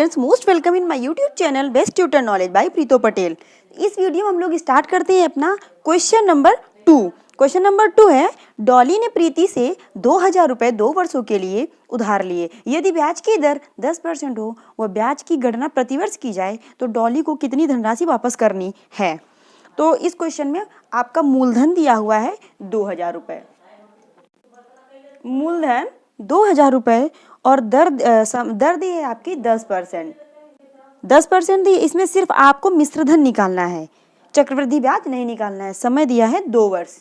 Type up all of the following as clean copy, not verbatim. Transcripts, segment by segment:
Students, most welcome in my YouTube channel best tutor knowledge by Preeto Patel. इस video में हम लोग स्टार्ट करते हैं अपना क्वेश्चन नंबर 2। क्वेश्चन नंबर 2 है, डॉली ने प्रीति से 2000 रुपए 2 वर्षों के लिए उधार लिए। यदि ब्याज की दर 10% हो व ब्याज की गणना प्रतिवर्ष की जाए तो डॉली को कितनी धनराशि वापस करनी है। तो इस क्वेश्चन में आपका मूलधन दिया हुआ है 2000 रुपए, मूलधन 2000 रुपए और दर दी है आपकी 10% दी। इसमें सिर्फ आपको मिश्रधन निकालना है, चक्रवृद्धि ब्याज नहीं निकालना है। समय दिया है 2 वर्ष।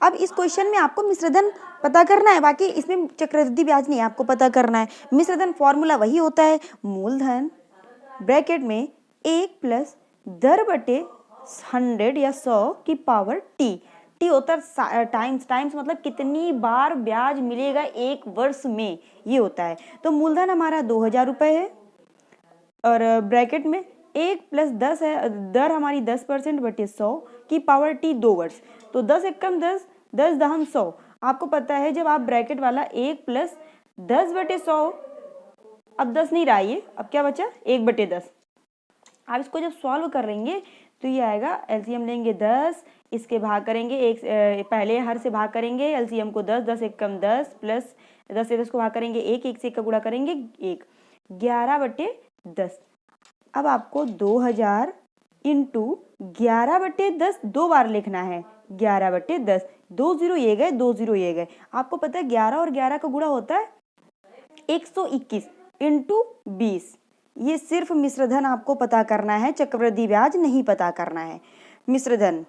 अब इस क्वेश्चन में आपको मिश्रधन पता करना है, बाकी इसमें चक्रवृद्धि ब्याज नहीं आपको पता करना है। मिश्रधन फॉर्मूला वही होता है, मूलधन ब्रैकेट में 1 प्लस दर बटे 100 या 100 की पावर टी। टी होता है टाइम्स मतलब कितनी बार ब्याज मिलेगा एक वर्ष में, ये होता है। तो मूलधन हमारा 2000 रुपए है और ब्रैकेट में 1 प्लस 10 है, दर हमारी 10% बटे 100 की पावर टी 2 वर्ष। तो 10 एकम 10, 10 दहम 100। आपको पता है जब आप ब्रैकेट वाला 1 प्लस 10 बटे 100, अब 10 नहीं रहा ये, अब क्या बचा 1 बटे 10। आप इसको जब सॉल्व करेंगे तो ये आएगा, एलसीएम लेंगे 10, इसके भाग करेंगे एक, पहले हर से भाग करेंगे एलसीएम को 10, 10 एकम 10 प्लस 10 से 10 को भाग करेंगे 1, 1 से 1 का गुणा करेंगे 1, 11 बटे 10। अब आपको 2000 इंटू 11 बटे 10 दो बार लिखना है, 11 बटे 10, 2 0 ये गए, 2 0 ये गए। आपको पता है 11 और 11 का गुणा होता है 121 इंटू 20। ये सिर्फ मिश्रधन आपको पता करना है, चक्रवृद्धि ब्याज नहीं पता करना है। मिश्रधन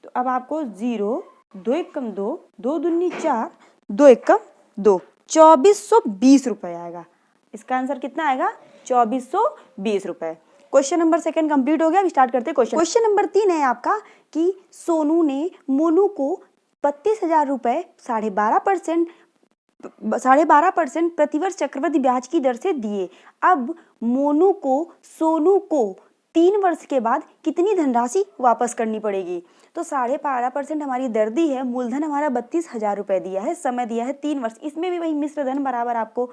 तो अब आपको 0, 2 एकम 2, 2 दूनी 4, 2 एकम 2, 2420 रुपए आएगा। इसका आंसर कितना आएगा 2420 रुपए। क्वेश्चन नंबर 2 कंप्लीट हो गया। अब स्टार्ट करते हैं क्वेश्चन नंबर 3 है आपका कि सोनू ने मोनू को 32,000 रुपए 12.5% प्रतिवर्ष चक्रवृद्धि ब्याज की दर से दिए। अब मोनू को सोनू को 3 वर्ष के बाद कितनी धनराशि वापस करनी पड़ेगी। तो 12.5% हमारी दर दी है, मूलधन हमारा 32,000 रुपए दिया है, समय दिया है 3 वर्ष। इसमें भी वही मिश्रधन बराबर आपको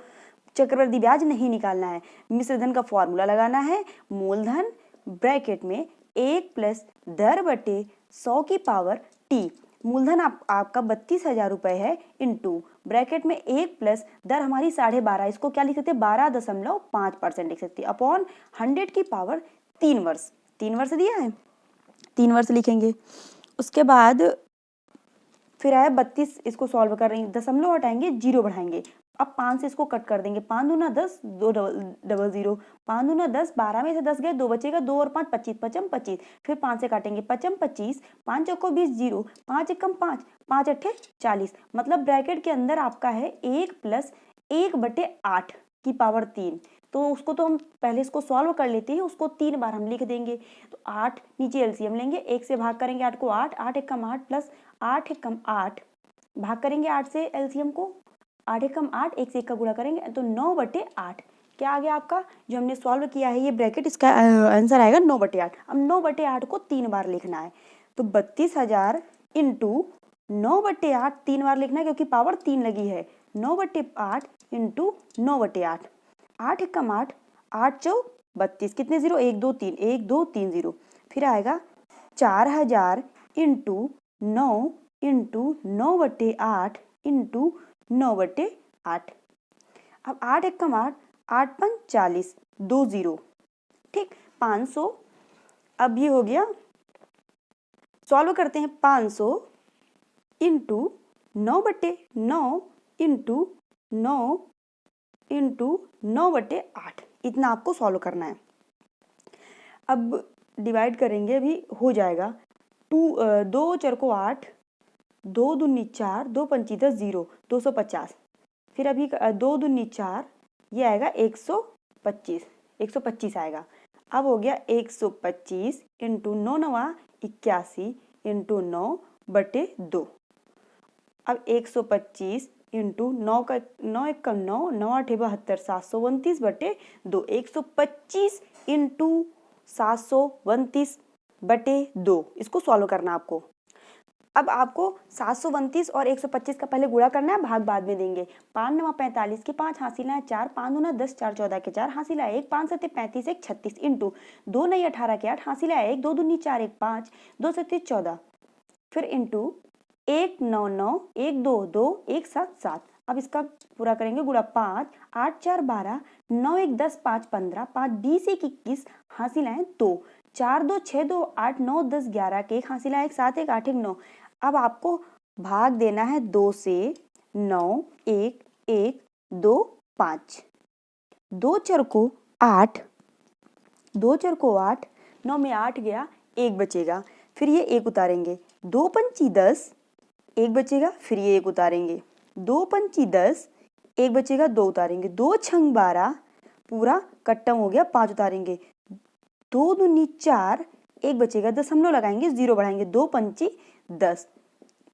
चक्रवृद्धि ब्याज नहीं निकालना है। मिश्रधन का फॉर्मूला लगाना है, मूलधन ब्रैकेट में 1 प्लस दर बटे 100 की पावर टी। मूलधन आपका 32,000 रुपए है, इंटू ब्रैकेट में 1 प्लस दर हमारी 12.5, इसको क्या लिख सकते हैं 12.5% लिख सकते हैं, अपॉन 100 की पावर 3 वर्ष। 3 वर्ष दिया है, 3 वर्ष लिखेंगे। उसके बाद फिर आया 32, इसको सॉल्व कर रहे हैं, दशमलव हटाएंगे 0 बढ़ाएंगे। अब 5 से इसको कट कर देंगे, 5 दूना 10, 2 डबल 0, 5 दूना 10, 12 में से 10 गए, 2 बचेगा, 2 और 5 25, 55 25। फिर 5 से काटेंगे 55 25, 5 चौको 20, 0, 5 एकम 5, 5 अट्ठे 40। मतलब ब्रैकेट के अंदर आपका है 1 प्लस 1 बटे 8 की पावर 3। तो उसको तो हम पहले इसको सॉल्व कर लेते हैं, उसको 3 बार हम लिख देंगे। तो 8 नीचे एलसीएम लेंगे, 1 से भाग करेंगे 8 को 8, 8 एकम 8 प्लस 8 एकम 8, भाग करेंगे 8 से एलसीएम को, 8 एकम 8, 1 से 1 का गुणा करेंगे तो 9 बटे 8। क्या आ गया आपका जो हमने सॉल्व किया है ये ब्रैकेट, इसका आंसर आएगा 9 बटे 8। अब 9 बटे 8 को 3 बार लिखना है, तो 32,000 इंटू 9 बटे 8 3 बार लिखना है क्योंकि पावर 3 लगी है। 9 बटे 8 इंटू 9 बटे 8, 8 एकम 8, 8 चौक 32, कितने 0, 1 2 3, 1 2 3 0। फिर आएगा 4000 इंटू 9 इंटू 9 बटे 8 इंटू 9 बटे 8। अब 8 एकम 8, 8 पंच 40, 2 0, ठीक 500। अब ये हो गया, सॉल्व करते हैं 500 इंटू 9 बटे 9 इंटू 9 इंटू 9 बटे 8, इतना आपको सॉल्व करना है। अब डिवाइड करेंगे, अभी हो जाएगा 2 4 को 8, 2 दूनी 4, 2 पंची 10, 0, 250। फिर अभी 2 दूनी 4, ये आएगा 125, 125 आएगा। अब हो गया 125 इंटू 9 9 81 इंटू 9 बटे 2। अब 125 इंटू 9 का 9 एक कम 9, 9 8 72, 729 बटे 2। 125 इंटू 729 बटे 2, इसको सॉल्व करना आपको। अब आपको 729 और 125 का पहले गुणा करना है, भाग बाद में देंगे। 5 9 45 के 5 हासिल है 4, 5 दूना 10, 4 14 के 4 हासिल है 1, 5 7 35 1 36 इंटू 2 9 18 के 8 हासिल है 1, 2 दूनी 4 1 5, 2 7 14, फिर इंटू 1 9 9 1 2 2 1 7 7। अब इसका पूरा करेंगे गुणा 5 8 4 12 9 1 10 5 15 5 20 1 21 हासिल है 2, 4 2 6 2 8 9 10 11 के 1 हासिल है 1 7 1 8 1 9। अब आपको भाग देना है 2 से 9 1 1 2 5, 2 4 को 8, 2 4 को 8, 9 में 8 गया 1 बचेगा, फिर ये 1 उतारेंगे, 2 पंची 10 1 बचेगा, फिर ये 1 उतारेंगे, 2 पंची 10 1 बचेगा, 2 उतारेंगे, 2 छंग 12 पूरा कट्टम हो गया 5 उतारेंगे, 2 दूनी 4 1 बचेगा, दशमलव लगाएंगे 0 बढ़ाएंगे, 2 पंची 10।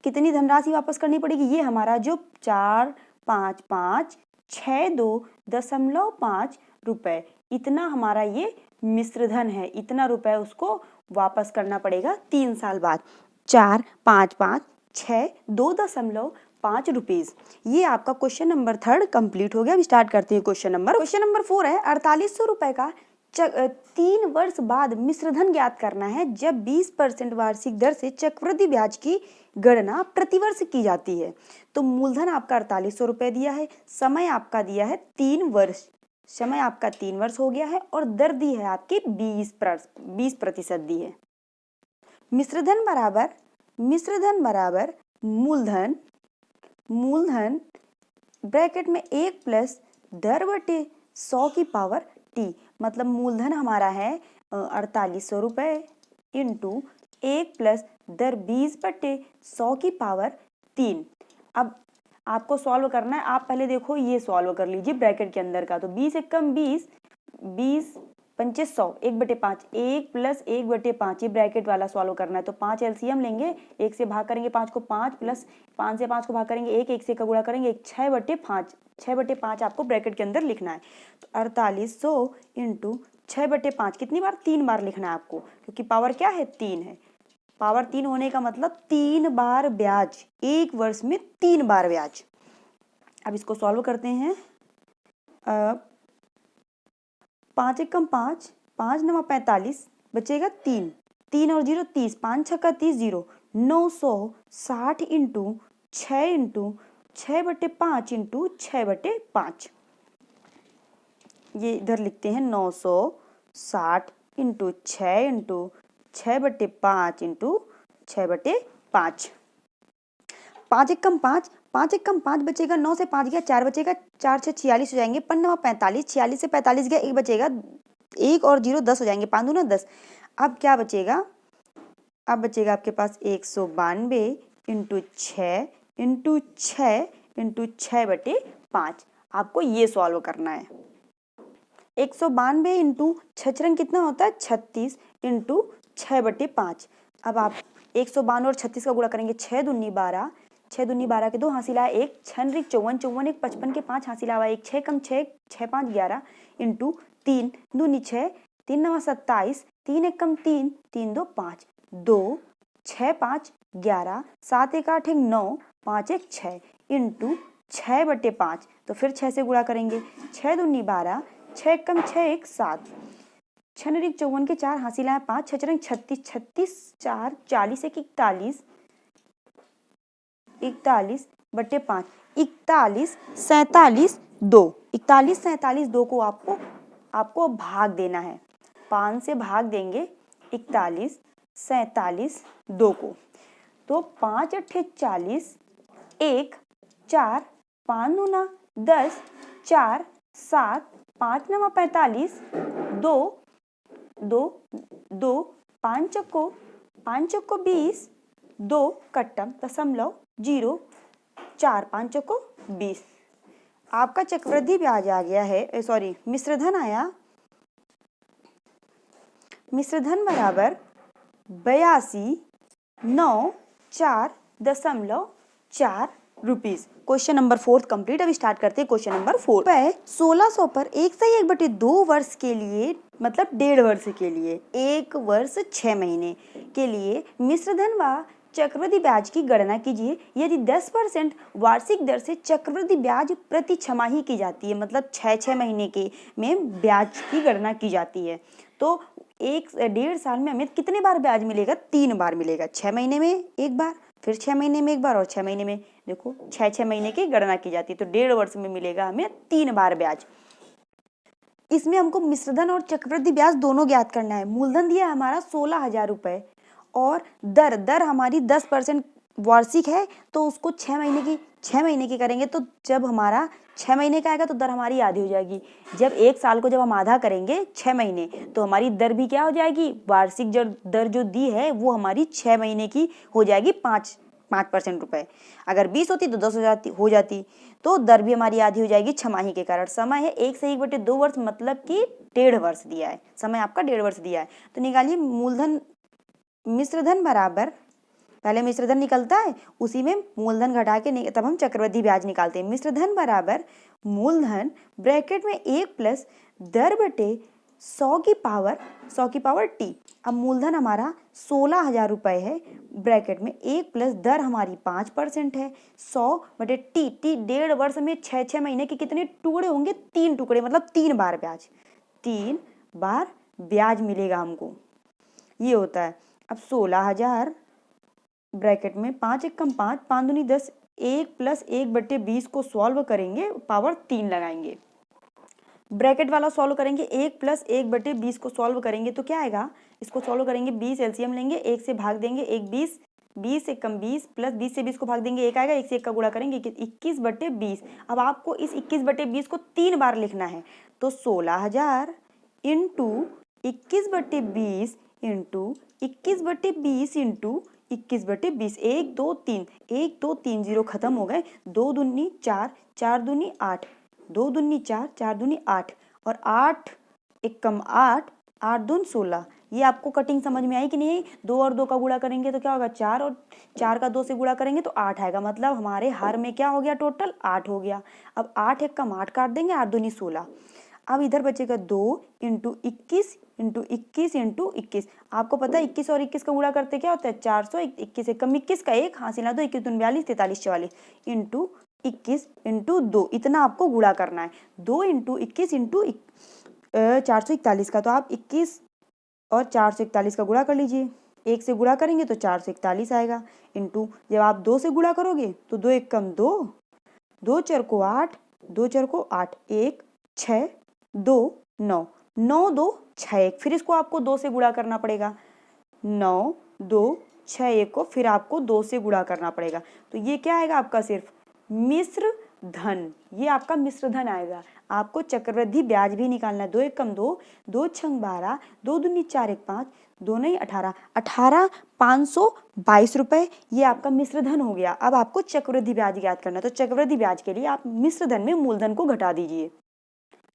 कितनी धनराशि वापस करनी पड़ेगी? ये हमारा जो 4 5 5 6 2 दशमलव 5 रुपए, इतना हमारा ये मिश्र धन है, इतना रुपए उसको वापस करना पड़ेगा 3 साल बाद। 4 5 5 6 2.5 रुपीज। ये आपका क्वेश्चन नंबर 3 कंप्लीट हो गया। अब स्टार्ट करते हैं क्वेश्चन नंबर 4 है 4800 रुपए का 3 वर्ष बाद मिश्रधन ज्ञात करना है जब 20% वार्षिक दर से चक्रवृद्धि ब्याज की गणना प्रतिवर्ष की जाती है। तो मूलधन आपका 4800 रुपए दिया है, समय आपका दिया है 3 वर्ष, समय आपका 3 वर्ष हो गया है और दर दी है आपकी 20% दी है। मिश्रधन बराबर मूलधन ब्रैकेट में 1 प्लस दर बटे 100 की पावर t, मतलब मूलधन हमारा है 4800 रुपए इंटू 1 प्लस दर 20 बटे 100 की पावर 3। अब आपको सॉल्व करना है, आप पहले देखो ये सॉल्व कर लीजिए ब्रैकेट के अंदर का। तो 20 एकम 20, 20 पंचे 100, 1/5, 1 प्लस 1/5, ये ब्रैकेट वाला सॉल्व करना है। तो 5 एलसीएम लेंगे, 1 से भाग करेंगे 5 को, 5 प्लस 5 से 5 को भाग करेंगे 1, 1 से का गुणा करेंगे 1, 6/5, 6/5 आपको ब्रैकेट के अंदर लिखना है। तो 4800 इंटू 6/5 कितनी बार? 3 बार लिखना है आपको, क्योंकि पावर क्या है? 3 है। पावर 3 होने का मतलब 3 बार ब्याज, एक वर्ष में 3 बार ब्याज। अब इसको सॉल्व करते हैं। 5 एकम 5, 5 9 45 बचेगा 3, 3 और 0 30, 5 6 30 0, 960 इंटू 6 इंटू 6/5 इंटू 6/5। ये इधर लिखते हैं 960 इंटू 6 इंटू 6/5 इंटू 6/5। 5 एकम 5, 5 एकम 5 बचेगा, 9 से 5 गया 4 बचेगा, 4 6 46 हो जाएंगे, 5 9 45, 46 से 45 गया 1 बचेगा, 1 और 0 10 हो जाएंगे, 5 दूना 10। अब क्या बचेगा? अब बचेगा आपके पास 192 इंटू 6 इंटू 6 इंटू 6/5। आपको ये सॉल्व करना है। 192 इंटू 6 कितना होता है? 36 इंटू 6/5। अब आप 192 और 36 का गुणा करेंगे, 6 दूनी 12, 6 दूनी 12 के 2 हासिल आया 1, 6 × 54, 54 1 55 के 5 हासिल आया 1, 6 कम 6, 6 5 11 इंटू 3 दूनी 6, 3 9 27, 3 1 कम 3, 3 2 5, 2 6 5 11, 7 1 8 1 9, 5 1 6 इंटू 6/5। तो फिर 6 से गुणा करेंगे, 6 दूनी 12, 6 कम 6 1 7, 6 9 54 के 4 हासिल आया 5, 6 4 36, 36 4 40 1 41, 41/5, 41 47 2, 41 47 2 को आपको भाग देना है। 5 से भाग देंगे 41 47 2 को, तो 5 8 40, 1 4, 5 9 10, 4 7, 5 9 45, 2 2 2, 5 चौको 20, 2 कट्टम दशमलव 0, 4 5 चौको 20। आपका चक्रवृद्धि ब्याज आ गया है, सॉरी मिश्रधन आया, मिश्रधन बराबर 82,904.4 रुपीज। Question number 4 complete. अब स्टार्ट करते हैं क्वेश्चन नंबर 4। 1600 पर 1/2 वर्ष के लिए, मतलब 1.5 वर्ष के लिए, 1 वर्ष 6 महीने के लिए मिश्रधन व चक्रवृद्धि ब्याज की गणना कीजिए यदि 10% वार्षिक दर से चक्रवृद्धि ब्याज प्रति छमाही की जाती है, मतलब 6 महीने के में ब्याज की गणना की जाती है। तो 1.5 साल में हमें कितने बार ब्याज मिलेगा? 3 बार मिलेगा। 6 महीने में एक बार, फिर 6 महीने में एक बार और 6 महीने में। देखो 6 महीने की गणना की जाती है, तो 1.5 वर्ष में मिलेगा हमें 3 बार ब्याज। इसमें हमको मिश्रधन और चक्रवृद्धि ब्याज दोनों ज्ञात करना है। मूलधन दिया हमारा 16,000 रुपये और दर हमारी 10% वार्षिक है, तो उसको 6 महीने की करेंगे तो जब हमारा 6 महीने का आएगा तो दर हमारी आधी हो जाएगी। जब 1 साल को जब हम आधा करेंगे 6 महीने, तो हमारी दर भी क्या हो जाएगी? वार्षिक दर जो दी है वो हमारी 6 महीने की हो जाएगी 5% रुपए। अगर 20 होती तो 10 हो जाती, तो दर भी हमारी आधी हो जाएगी छमाही के कारण। समय है 1 से 1/2 वर्ष, मतलब कि 1.5 वर्ष दिया है। समय आपका 1.5 वर्ष दिया है। तो निकालिए मूलधन मिश्रधन बराबर, पहले मिश्रधन निकलता है, उसी में मूलधन घटा के तब हम चक्रवृद्धि ब्याज निकालते हैं। मिश्रधन बराबर मूलधन ब्रैकेट में 1 प्लस दर बटे 100 की पावर टी। अब मूलधन हमारा 16,000 रुपये है, ब्रैकेट में 1 प्लस दर हमारी 5% है, 100 बटे टी। 1.5 वर्ष में 6 महीने के कितने टुकड़े होंगे? 3 टुकड़े, मतलब 3 बार ब्याज। 3 बार ब्याज मिलेगा हमको, ये होता है। अब 16,000 ब्रैकेट में 5 एकम 5, 5 दूनी 10, 1 प्लस 1/20 को सॉल्व करेंगे, पावर 3 लगाएंगे। ब्रैकेट वाला सॉल्व करेंगे, 1 प्लस 1/20 को सॉल्व करेंगे तो क्या आएगा? इसको सॉल्व करेंगे 20 एलसीएम लेंगे, 1 से भाग देंगे, 1 20, 20 एकम 20 प्लस 20 से 20 को भाग देंगे, 1 आएगा, 1 से 1 का गुणा करेंगे, 21/20। अब आपको इस 21/20 को 3 बार लिखना है, तो 16,000 इंटू 21/20 इंटू 21/20 इंटू 21/20, 1 2 3, 1 2 3 0 खत्म हो गए। 2 दूनी 4, 4 दूनी 8, 2 दूनी 4, 4 दूनी 8 और 8 एकम 8, 8 दून 16। ये आपको कटिंग समझ में आई कि नहीं आई? 2 और 2 का गुणा करेंगे तो क्या होगा? 4, और 4 का 2 से गुणा करेंगे तो 8 आएगा। मतलब हमारे हर में क्या हो गया? टोटल 8 हो गया। अब 8 एकम 8 काट देंगे, 8 दूनी 16। अब इधर बचेगा 2 इंटू 21 इंटू 21 इंटू 21। आपको पता है 21 और 21 का गुणा करते क्या होता है? 400, 21 एकम 21 का 1 हासिल ना 2, 21 दूनी 42, 43 44 इंटू 21 इंटू 2, इतना आपको गुणा करना है। 2 इंटू 21 इंटू 441 का, तो आप 21 और 441 का गुणा कर लीजिए। 1 से गुणा करेंगे तो 441 आएगा, इंटू जब आप 2 से गुणा करोगे तो 2 एकम 2, 2 4 को 8, 2 4 को 8, 1 6 2 9, 9 2 6 1, फिर इसको आपको 2 से गुणा करना पड़ेगा। 9 2 6 1 को फिर आपको 2 से गुणा करना पड़ेगा। तो ये क्या आएगा आपका? सिर्फ मिश्र धन, ये आपका मिश्रधन आएगा। आपको चक्रवृद्धि ब्याज भी निकालना है। 2 एकम 2, 2 छंग 12, 2 दूनी 4 1 5, 2 नहीं 18, 18,522 रुपये, ये आपका मिश्रधन हो गया। अब आपको चक्रवृद्धि ब्याज ज्ञात करना है, तो चक्रवृद्धि ब्याज के लिए आप मिश्रधन में मूलधन को घटा दीजिए।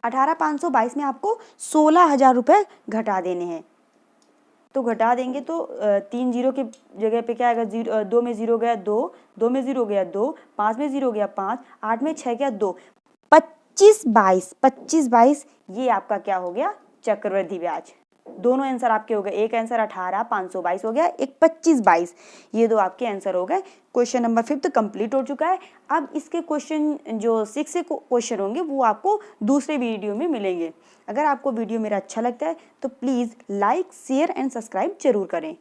18,522 में आपको 16,000 रुपये घटा देने हैं, तो घटा देंगे तो 3 जीरो की जगह पे क्या आएगा? 2 में 0 गया 2, 2 में 0 गया 2, 5 में 0 गया 5, 8 में 6 गया 2, 25 22, ये आपका क्या हो गया? चक्रवृद्धि ब्याज। दोनों आंसर आपके हो गए। एक आंसर 18,522 हो गया, एक 25 22, ये दो आपके आंसर हो गए। क्वेश्चन नंबर 5 कंप्लीट हो चुका है। अब इसके क्वेश्चन जो 6 से क्वेश्चन होंगे वो आपको दूसरे वीडियो में मिलेंगे। अगर आपको वीडियो मेरा अच्छा लगता है तो please like share and subscribe जरूर करें।